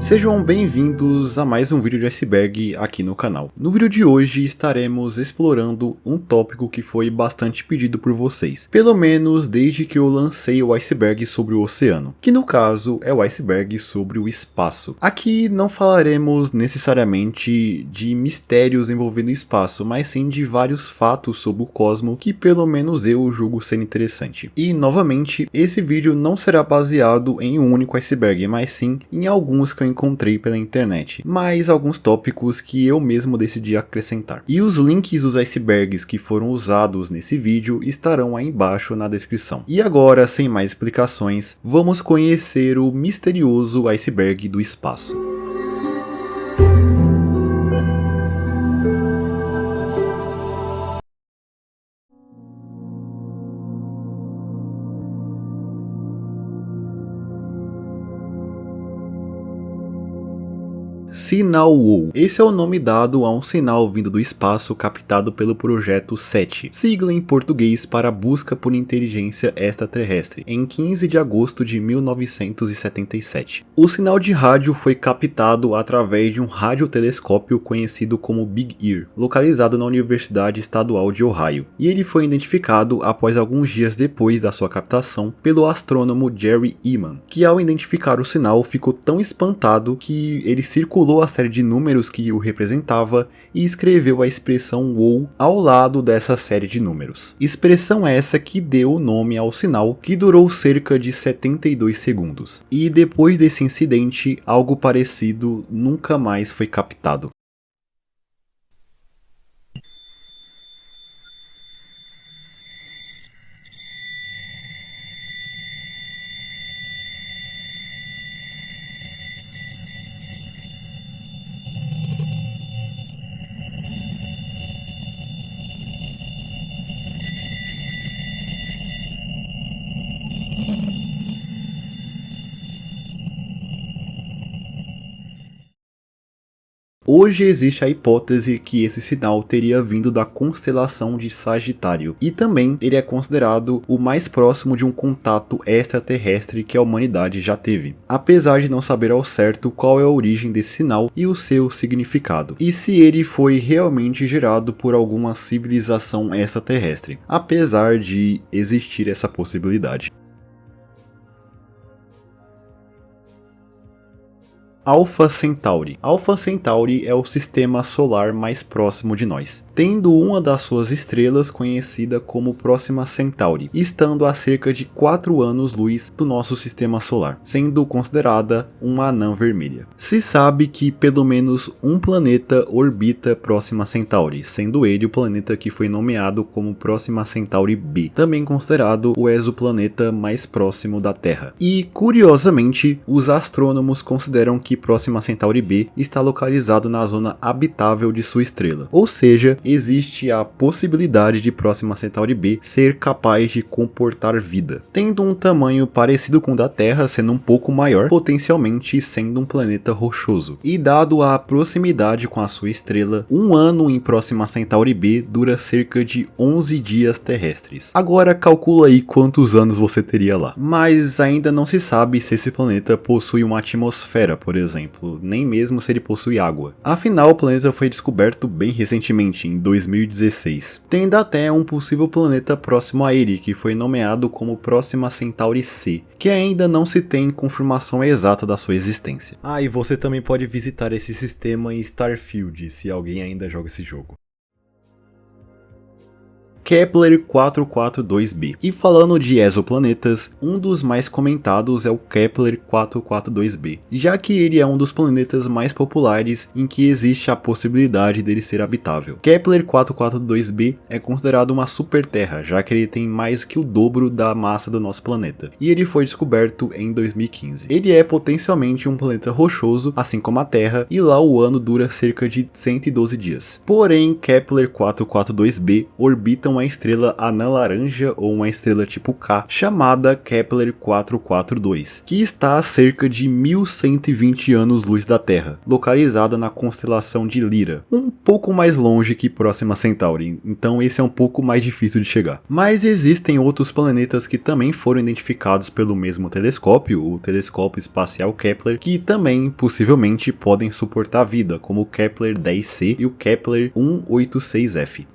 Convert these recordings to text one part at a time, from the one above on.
Sejam bem-vindos a mais um vídeo de iceberg aqui no canal. No vídeo de hoje estaremos explorando um tópico que foi bastante pedido por vocês, pelo menos desde que eu lancei o iceberg sobre o oceano, que no caso é o iceberg sobre o espaço. Aqui não falaremos necessariamente de mistérios envolvendo o espaço, mas sim de vários fatos sobre o cosmos que pelo menos eu julgo ser interessante. E novamente, esse vídeo não será baseado em um único iceberg, mas sim em alguns que eu encontrei pela internet, mais alguns tópicos que eu mesmo decidi acrescentar. E os links dos icebergs que foram usados nesse vídeo estarão aí embaixo na descrição. E agora, sem mais explicações, vamos conhecer o misterioso iceberg do espaço. Sinal WOW. Esse é o nome dado a um sinal vindo do espaço captado pelo Projeto SETI, sigla em português para Busca por Inteligência Extraterrestre, em 15 de agosto de 1977. O sinal de rádio foi captado através de um radiotelescópio conhecido como Big Ear, localizado na Universidade Estadual de Ohio, e ele foi identificado após alguns dias depois da sua captação pelo astrônomo Jerry Ehman, que ao identificar o sinal ficou tão espantado que ele circulou a série de números que o representava e escreveu a expressão WOW ao lado dessa série de números. Expressão essa que deu o nome ao sinal, que durou cerca de 72 segundos. E depois desse incidente, algo parecido nunca mais foi captado. Hoje existe a hipótese que esse sinal teria vindo da constelação de Sagitário, e também ele é considerado o mais próximo de um contato extraterrestre que a humanidade já teve, apesar de não saber ao certo qual é a origem desse sinal e o seu significado, e se ele foi realmente gerado por alguma civilização extraterrestre, apesar de existir essa possibilidade. Alpha Centauri. Alpha Centauri é o sistema solar mais próximo de nós, tendo uma das suas estrelas conhecida como Próxima Centauri, estando a cerca de 4 anos-luz do nosso sistema solar, sendo considerada uma anã vermelha. Se sabe que pelo menos um planeta orbita Próxima Centauri, sendo ele o planeta que foi nomeado como Próxima Centauri b, também considerado o exoplaneta mais próximo da Terra. E, curiosamente, os astrônomos consideram que Próxima Centauri b está localizado na zona habitável de sua estrela, ou seja, existe a possibilidade de Próxima Centauri b ser capaz de comportar vida, tendo um tamanho parecido com o da Terra, sendo um pouco maior, potencialmente sendo um planeta rochoso. E dado a proximidade com a sua estrela, um ano em Próxima Centauri b dura cerca de 11 dias terrestres. Agora calcula aí quantos anos você teria lá. Mas ainda não se sabe se esse planeta possui uma atmosfera, por exemplo, nem mesmo se ele possui água. Afinal, o planeta foi descoberto bem recentemente, em 2016, tendo até um possível planeta próximo a ele, que foi nomeado como Próxima Centauri c, que ainda não se tem confirmação exata da sua existência. E você também pode visitar esse sistema em Starfield, se alguém ainda joga esse jogo. Kepler 442b. E falando de exoplanetas, um dos mais comentados é o Kepler 442b, já que ele é um dos planetas mais populares em que existe a possibilidade dele ser habitável. Kepler 442b é considerado uma superterra, já que ele tem mais que o dobro da massa do nosso planeta, e ele foi descoberto em 2015. Ele é potencialmente um planeta rochoso, assim como a Terra, e lá o ano dura cerca de 112 dias. Porém, Kepler 442b orbita uma estrela anã laranja ou uma estrela tipo K, chamada Kepler 442, que está a cerca de 1120 anos-luz da Terra, localizada na constelação de Lyra, um pouco mais longe que Próxima Centauri, então esse é um pouco mais difícil de chegar. Mas existem outros planetas que também foram identificados pelo mesmo telescópio, o telescópio espacial Kepler, que também possivelmente podem suportar vida, como o Kepler 10c e o Kepler 186f.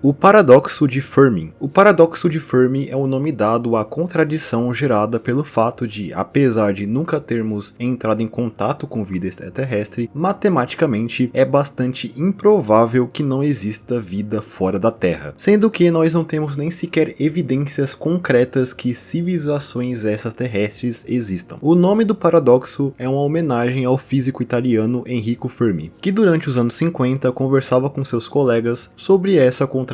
O paradoxo de Fermi. O paradoxo de Fermi é o nome dado à contradição gerada pelo fato de, apesar de nunca termos entrado em contato com vida extraterrestre, matematicamente é bastante improvável que não exista vida fora da Terra, sendo que nós não temos nem sequer evidências concretas que civilizações extraterrestres existam. O nome do paradoxo é uma homenagem ao físico italiano Enrico Fermi, que durante os anos 50 conversava com seus colegas sobre essa contradição.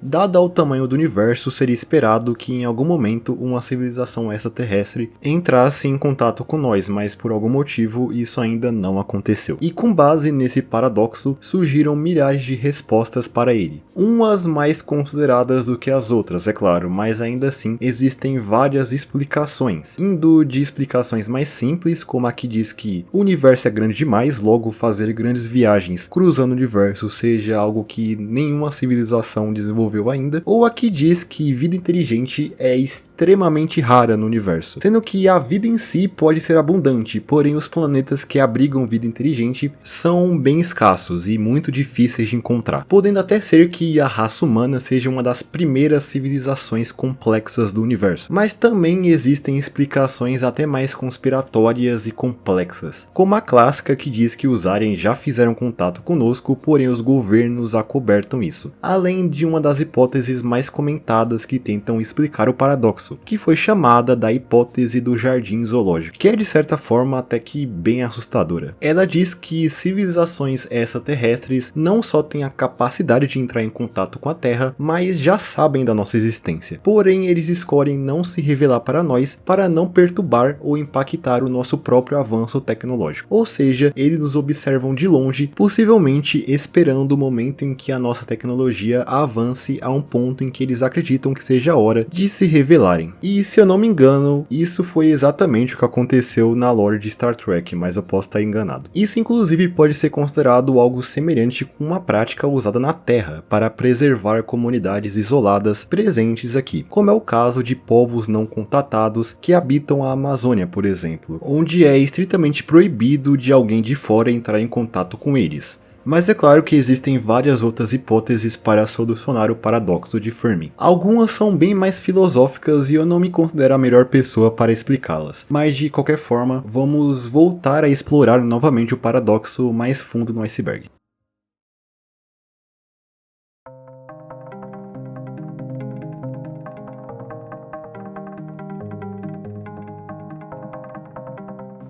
Dado o tamanho do universo, seria esperado que em algum momento uma civilização extraterrestre entrasse em contato com nós, mas por algum motivo isso ainda não aconteceu. E com base nesse paradoxo, surgiram milhares de respostas para ele. Umas mais consideradas do que as outras, é claro, mas ainda assim existem várias explicações, indo de explicações mais simples, como a que diz que o universo é grande demais, logo fazer grandes viagens cruzando o universo seja algo que nenhuma civilização desenvolveu ainda, ou a que diz que vida inteligente é extremamente rara no universo, sendo que a vida em si pode ser abundante, porém os planetas que abrigam vida inteligente são bem escassos e muito difíceis de encontrar, podendo até ser que a raça humana seja uma das primeiras civilizações complexas do universo, mas também existem explicações até mais conspiratórias e complexas, como a clássica que diz que os aliens já fizeram contato conosco, porém os governos acobertam isso, além de uma das hipóteses mais comentadas que tentam explicar o paradoxo, que foi chamada da hipótese do jardim zoológico, que é de certa forma até que bem assustadora. Ela diz que civilizações extraterrestres não só têm a capacidade de entrar em contato com a Terra, mas já sabem da nossa existência. Porém, eles escolhem não se revelar para nós para não perturbar ou impactar o nosso próprio avanço tecnológico. Ou seja, eles nos observam de longe, possivelmente esperando o momento em que a nossa tecnologia avance a um ponto em que eles acreditam que seja a hora de se revelarem. E se eu não me engano, isso foi exatamente o que aconteceu na lore de Star Trek, mas eu posso estar enganado. Isso inclusive pode ser considerado algo semelhante com uma prática usada na Terra para preservar comunidades isoladas presentes aqui, como é o caso de povos não contatados que habitam a Amazônia, por exemplo, onde é estritamente proibido de alguém de fora entrar em contato com eles. Mas é claro que existem várias outras hipóteses para solucionar o paradoxo de Fermi. Algumas são bem mais filosóficas e eu não me considero a melhor pessoa para explicá-las. Mas de qualquer forma, vamos voltar a explorar novamente o paradoxo mais fundo no iceberg.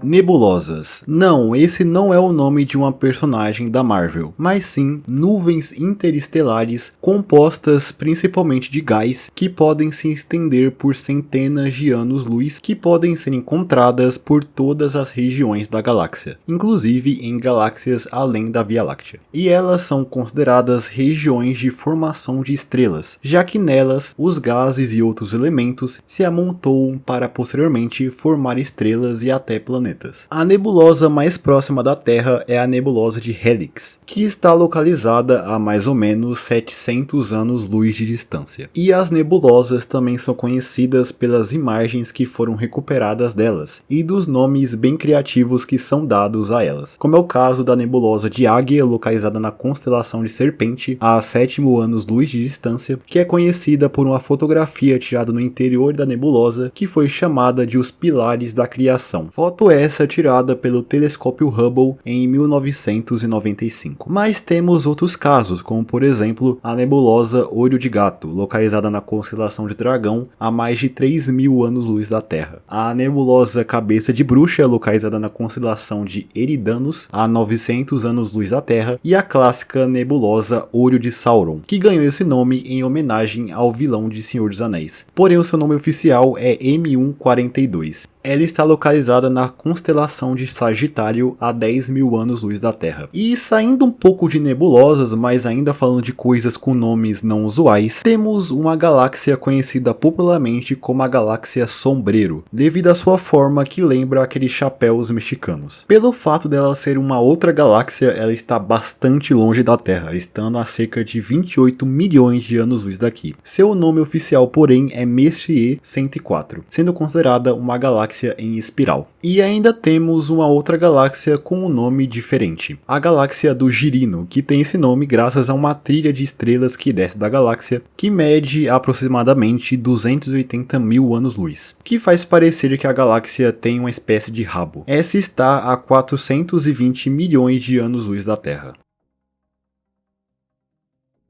Nebulosas. Não, esse não é o nome de uma personagem da Marvel, mas sim nuvens interestelares compostas principalmente de gás que podem se estender por centenas de anos-luz, que podem ser encontradas por todas as regiões da galáxia, inclusive em galáxias além da Via Láctea. E elas são consideradas regiões de formação de estrelas, já que nelas os gases e outros elementos se amontoam para posteriormente formar estrelas e até planetas. A nebulosa mais próxima da Terra é a nebulosa de Helix, que está localizada a mais ou menos 700 anos-luz de distância. E as nebulosas também são conhecidas pelas imagens que foram recuperadas delas, e dos nomes bem criativos que são dados a elas, como é o caso da nebulosa de Águia, localizada na constelação de Serpente, a 7º anos-luz de distância, que é conhecida por uma fotografia tirada no interior da nebulosa, que foi chamada de Os Pilares da Criação. Foto essa tirada pelo telescópio Hubble em 1995. Mas temos outros casos, como por exemplo a nebulosa Olho de Gato, localizada na constelação de Dragão a mais de 3.000 anos-luz da Terra. A nebulosa Cabeça de Bruxa, localizada na constelação de Eridanus a 900 anos-luz da Terra, e a clássica nebulosa Olho de Sauron, que ganhou esse nome em homenagem ao vilão de Senhor dos Anéis. Porém o seu nome oficial é M142. Ela está localizada na constelação de Sagitário a 10 mil anos-luz da Terra. E saindo um pouco de nebulosas, mas ainda falando de coisas com nomes não usuais, temos uma galáxia conhecida popularmente como a Galáxia Sombreiro, devido à sua forma que lembra aqueles chapéus mexicanos. Pelo fato dela ser uma outra galáxia, ela está bastante longe da Terra, estando a cerca de 28 milhões de anos-luz daqui. Seu nome oficial, porém, é Messier 104, sendo considerada uma galáxia em espiral. E ainda temos uma outra galáxia com um nome diferente, a galáxia do Girino, que tem esse nome graças a uma trilha de estrelas que desce da galáxia, que mede aproximadamente 280 mil anos-luz, que faz parecer que a galáxia tem uma espécie de rabo. Essa está a 420 milhões de anos-luz da Terra.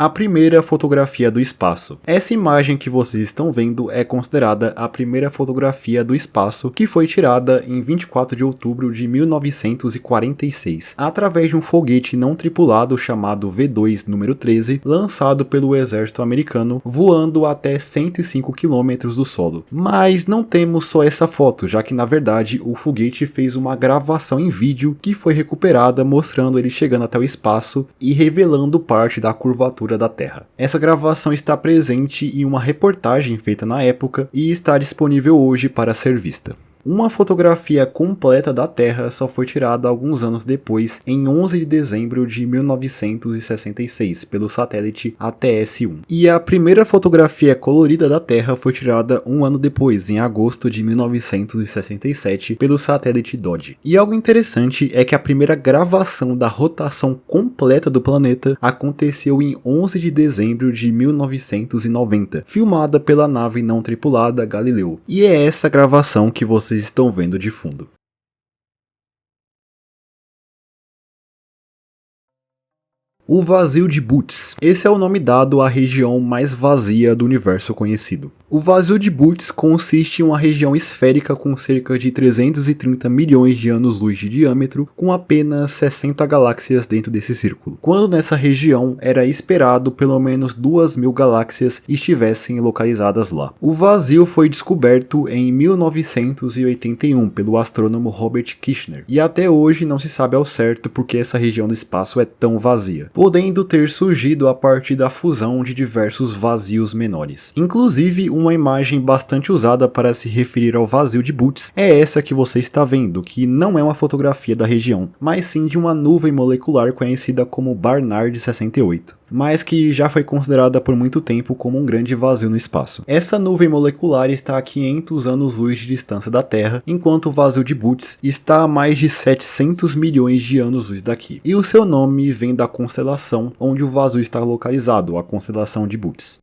A primeira fotografia do espaço. Essa imagem que vocês estão vendo é considerada a primeira fotografia do espaço que foi tirada em 24 de outubro de 1946, através de um foguete não tripulado chamado V2 número 13, lançado pelo exército americano, voando até 105 km do solo. Mas não temos só essa foto, já que na verdade o foguete fez uma gravação em vídeo que foi recuperada mostrando ele chegando até o espaço e revelando parte da curvatura da Terra. Essa gravação está presente em uma reportagem feita na época e está disponível hoje para ser vista. Uma fotografia completa da Terra só foi tirada alguns anos depois, em 11 de dezembro de 1966, pelo satélite ATS-1. E a primeira fotografia colorida da Terra foi tirada um ano depois, em agosto de 1967, pelo satélite Dodge. E algo interessante é que a primeira gravação da rotação completa do planeta aconteceu em 11 de dezembro de 1990, filmada pela nave não tripulada Galileu. E é essa gravação que vocês estão vendo de fundo. O vazio de Bootes. Esse é o nome dado à região mais vazia do universo conhecido. O vazio de Bootes consiste em uma região esférica com cerca de 330 milhões de anos-luz de diâmetro, com apenas 60 galáxias dentro desse círculo, quando nessa região era esperado pelo menos 2.000 galáxias estivessem localizadas lá. O vazio foi descoberto em 1981 pelo astrônomo Robert Kirshner, e até hoje não se sabe ao certo porque essa região do espaço é tão vazia, podendo ter surgido a partir da fusão de diversos vazios menores. Inclusive, uma imagem bastante usada para se referir ao vazio de Bootes é essa que você está vendo, que não é uma fotografia da região, mas sim de uma nuvem molecular conhecida como Barnard 68, mas que já foi considerada por muito tempo como um grande vazio no espaço. Essa nuvem molecular está a 500 anos-luz de distância da Terra, enquanto o vazio de Bootes está a mais de 700 milhões de anos-luz daqui. E o seu nome vem da constelação onde o vazio está localizado, a constelação de Bootes.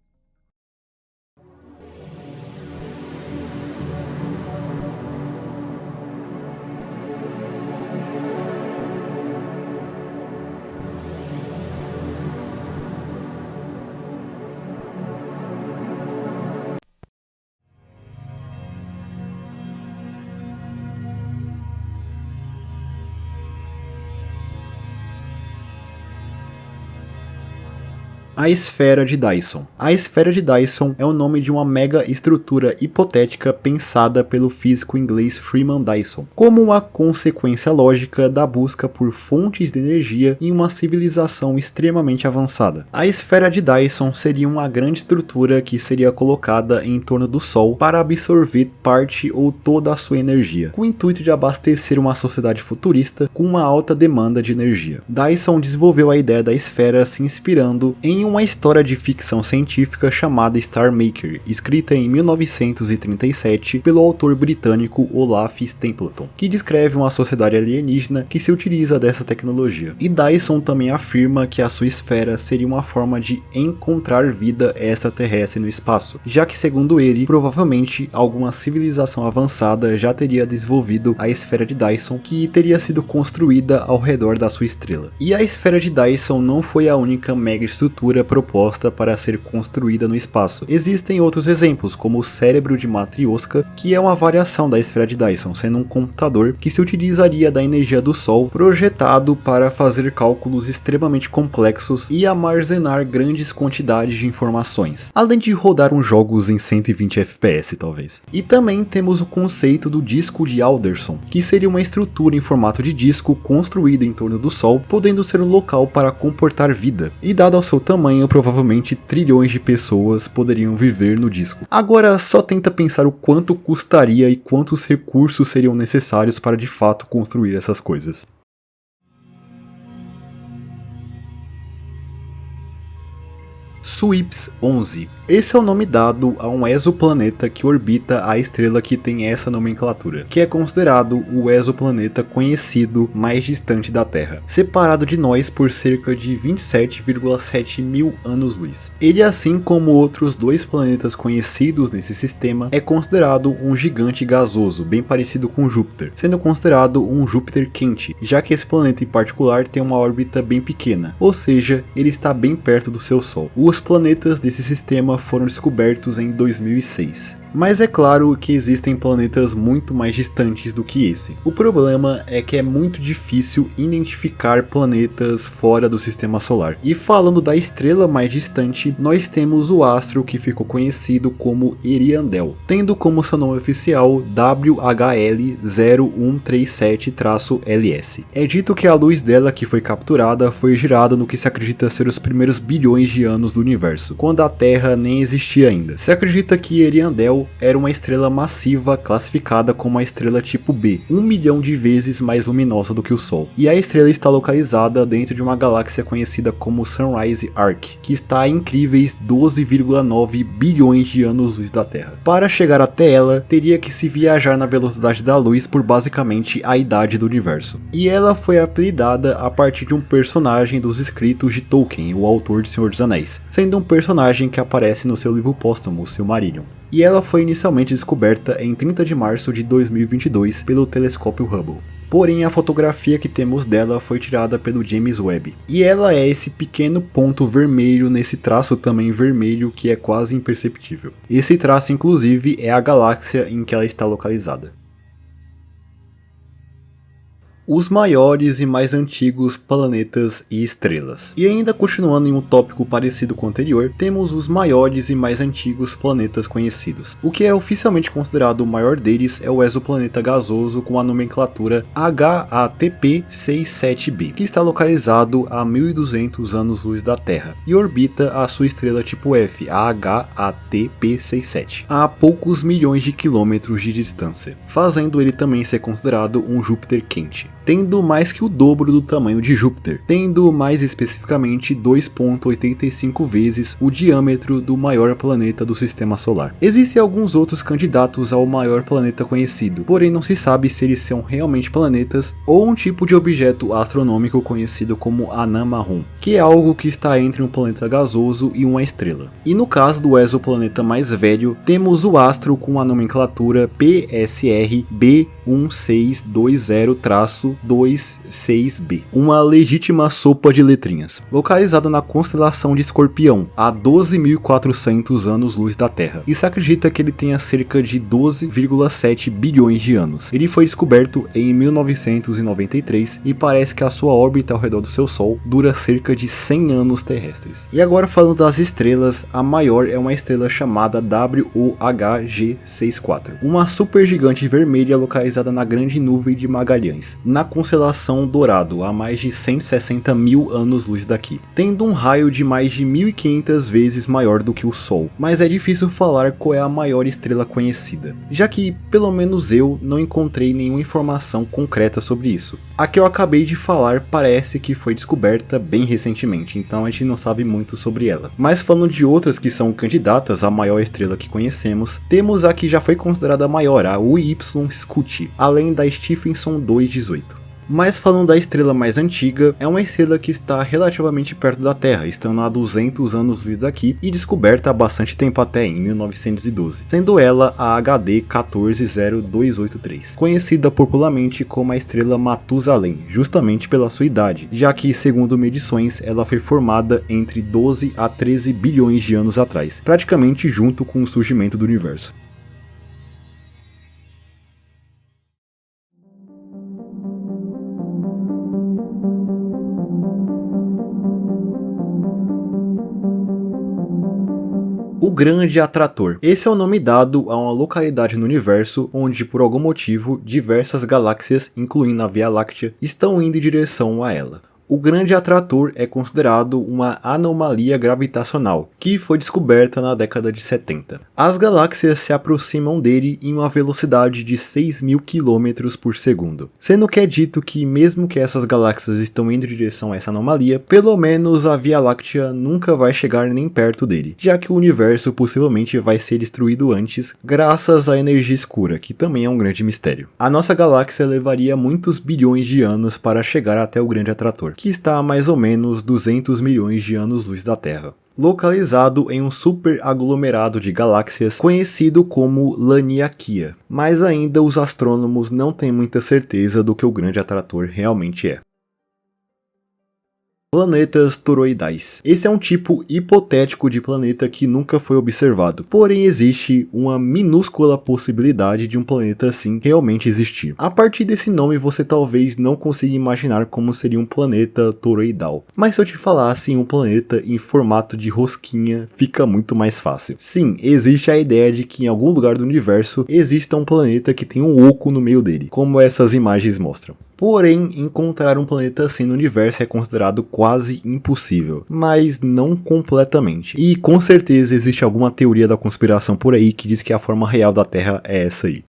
A esfera de Dyson. A esfera de Dyson é o nome de uma mega estrutura hipotética pensada pelo físico inglês Freeman Dyson, como uma consequência lógica da busca por fontes de energia em uma civilização extremamente avançada. A esfera de Dyson seria uma grande estrutura que seria colocada em torno do Sol para absorver parte ou toda a sua energia, com o intuito de abastecer uma sociedade futurista com uma alta demanda de energia. Dyson desenvolveu a ideia da esfera se inspirando em uma história de ficção científica chamada Star Maker, escrita em 1937 pelo autor britânico Olaf Stapleton, que descreve uma sociedade alienígena que se utiliza dessa tecnologia. E Dyson também afirma que a sua esfera seria uma forma de encontrar vida extraterrestre no espaço, já que, segundo ele, provavelmente alguma civilização avançada já teria desenvolvido a esfera de Dyson, que teria sido construída ao redor da sua estrela. E a esfera de Dyson não foi a única mega estrutura estrutura proposta para ser construída no espaço. Existem outros exemplos, como o cérebro de Matryoshka, que é uma variação da esfera de Dyson, sendo um computador que se utilizaria da energia do Sol, projetado para fazer cálculos extremamente complexos e armazenar grandes quantidades de informações, além de rodar uns jogos em 120 FPS talvez. E também temos o conceito do disco de Alderson, que seria uma estrutura em formato de disco construída em torno do Sol, podendo ser um local para comportar vida, e dado ao seu tamanho, provavelmente trilhões de pessoas poderiam viver no disco. Agora só tenta pensar o quanto custaria e quantos recursos seriam necessários para de fato construir essas coisas. SWIPS 11. Esse é o nome dado a um exoplaneta que orbita a estrela que tem essa nomenclatura, que é considerado o exoplaneta conhecido mais distante da Terra, separado de nós por cerca de 27,7 mil anos-luz. Ele, assim como outros dois planetas conhecidos nesse sistema, é considerado um gigante gasoso, bem parecido com Júpiter, sendo considerado um Júpiter quente, já que esse planeta em particular tem uma órbita bem pequena, ou seja, ele está bem perto do seu Sol. Os planetas desse sistema foram descobertos em 2006. Mas é claro que existem planetas muito mais distantes do que esse. O problema é que é muito difícil identificar planetas fora do sistema solar. E falando da estrela mais distante, nós temos o astro que ficou conhecido como Eриандел, tendo como seu nome oficial WHL 0137-LS. É dito que a luz dela que foi capturada foi gerada no que se acredita ser os primeiros bilhões de anos do universo, quando a Terra nem existia ainda. Se acredita que Eриандел era uma estrela massiva classificada como uma estrela tipo B, 1 milhão de vezes mais luminosa do que o Sol. E a estrela está localizada dentro de uma galáxia conhecida como Sunrise Arc, que está a incríveis 12,9 bilhões de anos-luz da Terra. Para chegar até ela, teria que se viajar na velocidade da luz por basicamente a idade do universo. E ela foi apelidada a partir de um personagem dos escritos de Tolkien, o autor de Senhor dos Anéis, sendo um personagem que aparece no seu livro póstumo, o Silmarillion. E ela foi inicialmente descoberta em 30 de março de 2022 pelo telescópio Hubble. Porém, a fotografia que temos dela foi tirada pelo James Webb. E ela é esse pequeno ponto vermelho nesse traço também vermelho que é quase imperceptível. Esse traço, inclusive, é a galáxia em que ela está localizada. Os maiores e mais antigos planetas e estrelas. E ainda continuando em um tópico parecido com o anterior, temos os maiores e mais antigos planetas conhecidos. O que é oficialmente considerado o maior deles é o exoplaneta gasoso com a nomenclatura HATP67b, que está localizado a 1200 anos-luz da Terra e orbita a sua estrela tipo F, a HATP67, a poucos milhões de quilômetros de distância, fazendo ele também ser considerado um Júpiter quente, tendo mais que o dobro do tamanho de Júpiter, tendo mais especificamente 2,85 vezes o diâmetro do maior planeta do sistema solar. Existem alguns outros candidatos ao maior planeta conhecido, porém não se sabe se eles são realmente planetas ou um tipo de objeto astronômico conhecido como anã marrom, que é algo que está entre um planeta gasoso e uma estrela. E no caso do exoplaneta mais velho, temos o astro com a nomenclatura PSR B1620-26b, uma legítima sopa de letrinhas, localizada na constelação de Escorpião, a 12.400 anos-luz da Terra, e se acredita que ele tenha cerca de 12,7 bilhões de anos. Ele foi descoberto em 1993 e parece que a sua órbita ao redor do seu Sol dura cerca de 100 anos terrestres. E agora falando das estrelas, a maior é uma estrela chamada WOHG64, uma supergigante vermelha localizada na Grande Nuvem de Magalhães, na constelação Dourado, a mais de 160 mil anos-luz daqui, tendo um raio de mais de 1.500 vezes maior do que o Sol, mas é difícil falar qual é a maior estrela conhecida, já que, pelo menos eu, não encontrei nenhuma informação concreta sobre isso. A que eu acabei de falar parece que foi descoberta bem recentemente, então a gente não sabe muito sobre ela. Mas falando de outras que são candidatas à maior estrela que conhecemos, temos a que já foi considerada maior, a UY Scuti, além da Stephenson 218. Mas falando da estrela mais antiga, é uma estrela que está relativamente perto da Terra, estando a 200 anos-luz daqui e descoberta há bastante tempo até, em 1912, sendo ela a HD 140283, conhecida popularmente como a estrela Matusalém, justamente pela sua idade, já que, segundo medições, ela foi formada entre 12 a 13 bilhões de anos atrás, praticamente junto com o surgimento do universo. O Grande Atrator. Esse é o nome dado a uma localidade no universo onde, por algum motivo, diversas galáxias, incluindo a Via Láctea, estão indo em direção a ela. O Grande Atrator é considerado uma anomalia gravitacional, que foi descoberta na década de 70. As galáxias se aproximam dele em uma velocidade de 6.000 km por segundo, sendo que é dito que mesmo que essas galáxias estão indo em direção a essa anomalia, pelo menos a Via Láctea nunca vai chegar nem perto dele, já que o universo possivelmente vai ser destruído antes graças à energia escura, que também é um grande mistério. A nossa galáxia levaria muitos bilhões de anos para chegar até o Grande Atrator, que está a mais ou menos 200 milhões de anos-luz da Terra, localizado em um superaglomerado de galáxias conhecido como Laniakea, mas ainda os astrônomos não têm muita certeza do que o Grande Atrator realmente é. Planetas toroidais. Esse é um tipo hipotético de planeta que nunca foi observado, porém existe uma minúscula possibilidade de um planeta assim realmente existir. A partir desse nome você talvez não consiga imaginar como seria um planeta toroidal, mas se eu te falasse em um planeta em formato de rosquinha, fica muito mais fácil. Sim, existe a ideia de que em algum lugar do universo exista um planeta que tem um oco no meio dele, como essas imagens mostram. Porém, encontrar um planeta assim no universo é considerado quase impossível, mas não completamente. E com certeza existe alguma teoria da conspiração por aí que diz que a forma real da Terra é essa aí.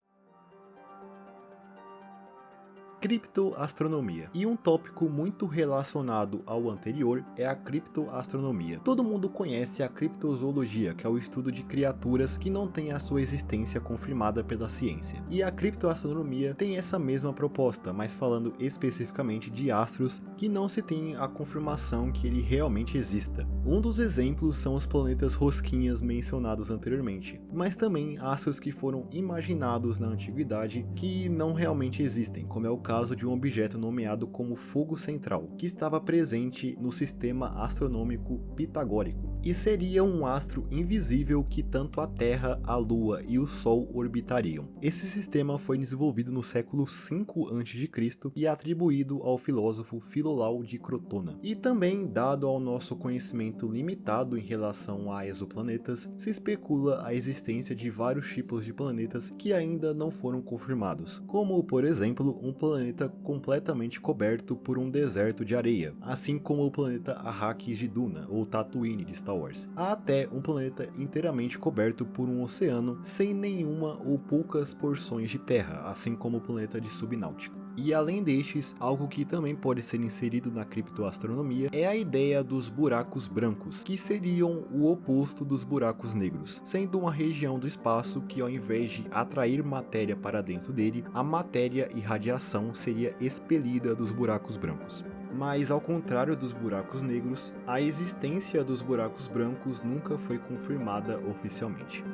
Criptoastronomia. E um tópico muito relacionado ao anterior é a criptoastronomia. Todo mundo conhece a criptozoologia, que é o estudo de criaturas que não têm a sua existência confirmada pela ciência. E a criptoastronomia tem essa mesma proposta, mas falando especificamente de astros que não se tem a confirmação que ele realmente exista. Um dos exemplos são os planetas rosquinhas mencionados anteriormente, mas também astros que foram imaginados na antiguidade que não realmente existem, como é o caso de um objeto nomeado como Fogo Central, que estava presente no sistema astronômico pitagórico, e seria um astro invisível que tanto a Terra, a Lua e o Sol orbitariam. Esse sistema foi desenvolvido no século V a.C. e atribuído ao filósofo Filolau de Crotona. E também, dado ao nosso conhecimento limitado em relação a exoplanetas, se especula a existência de vários tipos de planetas que ainda não foram confirmados, como por exemplo um planeta completamente coberto por um deserto de areia, assim como o planeta Arrakis de Duna ou Tatooine de Star Wars. Há até um planeta inteiramente coberto por um oceano sem nenhuma ou poucas porções de terra, assim como o planeta de Subnáutica. E além destes, algo que também pode ser inserido na criptoastronomia é a ideia dos buracos brancos, que seriam o oposto dos buracos negros, sendo uma região do espaço que, ao invés de atrair matéria para dentro dele, a matéria e radiação seria expelida dos buracos brancos. Mas ao contrário dos buracos negros, a existência dos buracos brancos nunca foi confirmada oficialmente.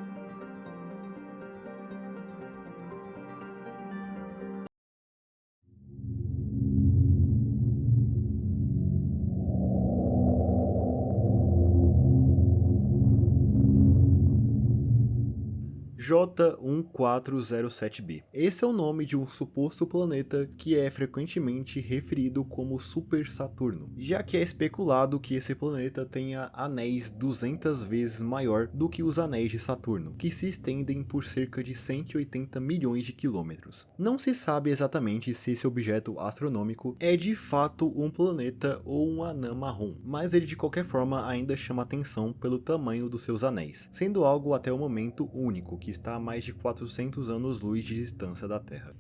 J1407b. Esse é o nome de um suposto planeta que é frequentemente referido como Super Saturno, já que é especulado que esse planeta tenha anéis 200 vezes maior do que os anéis de Saturno, que se estendem por cerca de 180 milhões de quilômetros. Não se sabe exatamente se esse objeto astronômico é de fato um planeta ou um anã marrom, mas ele de qualquer forma ainda chama atenção pelo tamanho dos seus anéis, sendo algo até o momento único, que está a mais de 400 anos-luz de distância da Terra.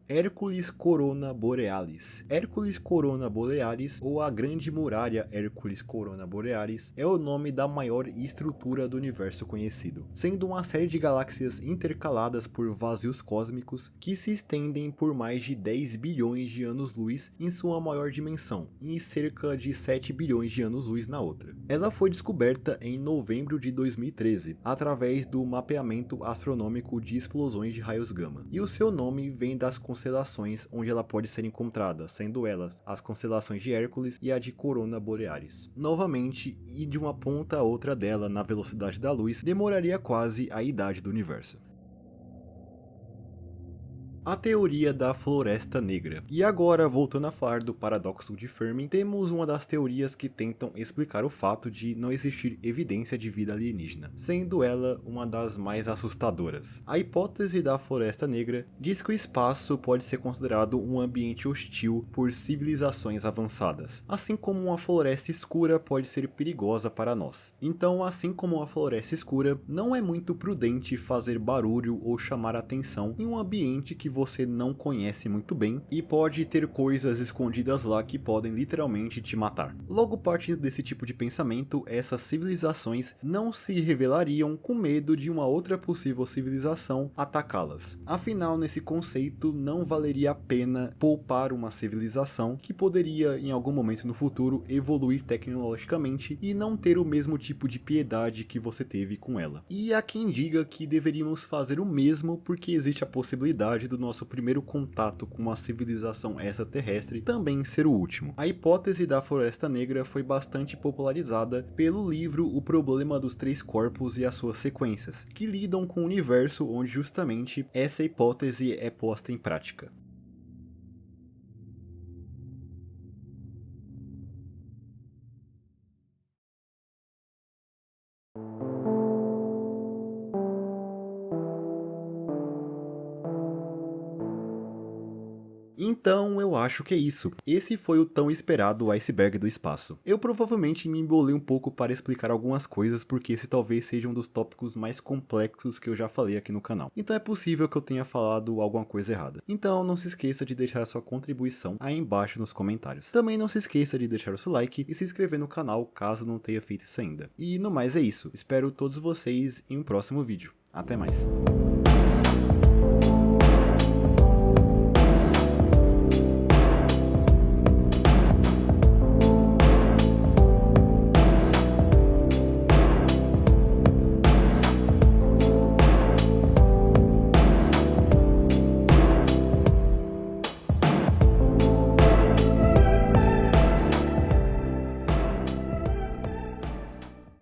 Hercules Corona Borealis. Hercules Corona Borealis, ou a Grande Muralha Hercules Corona Borealis, é o nome da maior estrutura do universo conhecido, sendo uma série de galáxias intercaladas por vazios cósmicos que se estendem por mais de 10 bilhões de anos-luz em sua maior dimensão, e cerca de 7 bilhões de anos-luz na outra. Ela foi descoberta em novembro de 2013, através do mapeamento astronômico de explosões de raios gama, e o seu nome vem das constelações onde ela pode ser encontrada, sendo elas as constelações de Hércules e a de Corona Borealis. Novamente, ir de uma ponta a outra dela na velocidade da luz demoraria quase a idade do universo. A teoria da Floresta Negra. E agora, voltando a falar do paradoxo de Fermi, temos uma das teorias que tentam explicar o fato de não existir evidência de vida alienígena, sendo ela uma das mais assustadoras. A hipótese da Floresta Negra diz que o espaço pode ser considerado um ambiente hostil por civilizações avançadas, assim como uma floresta escura pode ser perigosa para nós. Então, assim como a floresta escura, não é muito prudente fazer barulho ou chamar atenção em um ambiente que você não conhece muito bem e pode ter coisas escondidas lá que podem literalmente te matar. Logo, partindo desse tipo de pensamento, essas civilizações não se revelariam com medo de uma outra possível civilização atacá-las. Afinal, nesse conceito, não valeria a pena poupar uma civilização que poderia em algum momento no futuro evoluir tecnologicamente e não ter o mesmo tipo de piedade que você teve com ela. E há quem diga que deveríamos fazer o mesmo porque existe a possibilidade do nosso primeiro contato com uma civilização extraterrestre também ser o último. A hipótese da Floresta Negra foi bastante popularizada pelo livro O Problema dos Três Corpos e as suas sequências, que lidam com um universo onde justamente essa hipótese é posta em prática. Então eu acho que é isso. Esse foi o tão esperado iceberg do espaço. Eu provavelmente me embolei um pouco para explicar algumas coisas porque esse talvez seja um dos tópicos mais complexos que eu já falei aqui no canal. Então é possível que eu tenha falado alguma coisa errada. Então não se esqueça de deixar a sua contribuição aí embaixo nos comentários. Também não se esqueça de deixar o seu like e se inscrever no canal caso não tenha feito isso ainda. E no mais é isso. Espero todos vocês em um próximo vídeo. Até mais.